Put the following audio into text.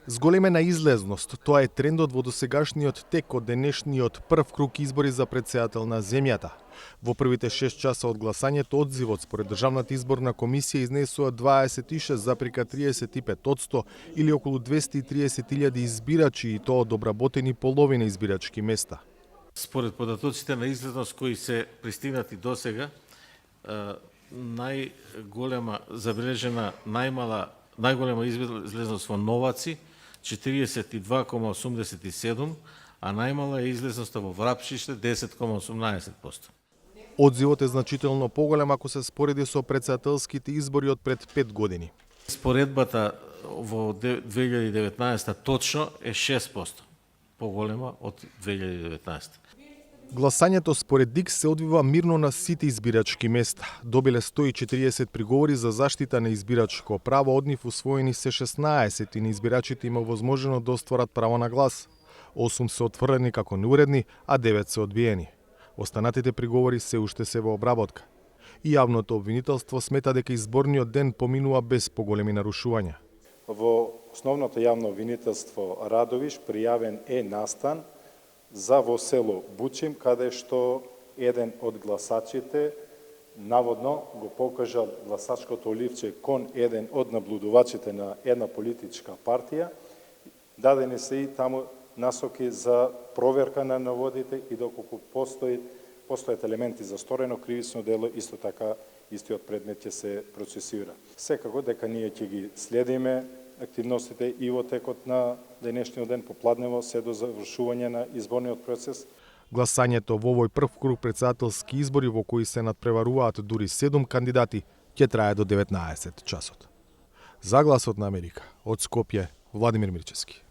Зголемена излезност, тоа е трендот во досегашниот тек од денешниот прв круг избори за претседател на земјата. Во првите 6 часа од гласањето одзивот според Државната изборна комисија изнесува 26,35% или околу 230.000 избирачи и тоа од обработени половина избирачки места. Според податоците на излезност кои се пристигнати досега, најголема забележена најголема излезност во Новаци 42,87, а најмала е излезноста во Врапшиште 10,18%. Одзивот е значително поголем ако се спореди со претседателските избори од пред 5 години. Споредбата во 2019 точно е 6% поголема од 2019. Гласањето според ДИК се одвива мирно на сите избирачки места. Добиле 140 приговори за заштита на избирачко право, од нив усвоени се 16 и на избирачите има возможно да остварат право на глас. 8 се отфрлени како неуредни, а 9 се одбиени. Останатите приговори се уште се во обработка. И јавното обвинителство смета дека изборниот ден поминува без поголеми нарушувања. Во основното јавно обвинителство Радовиш пријавен е настан за во село Бучим, каде што еден од гласачите наводно го покажал гласачкото оливче кон еден од наблюдувачите на една политичка партија. Дадени се и таму насоки за проверка на наводите и доколку постојат елементи за сторено кривично дело, исто така истиот предмет ќе се процесира. Секако дека ние ќе ги следиме активностите и во текот на денешниот ден попладнево се до завршување на изборниот процес. Гласањето во овој прв круг претседателски избори во кои се надпреваруваат дури 7 кандидати ќе трае до 19 часот. За Гласот на Америка од Скопје, Владимир Мирчевски.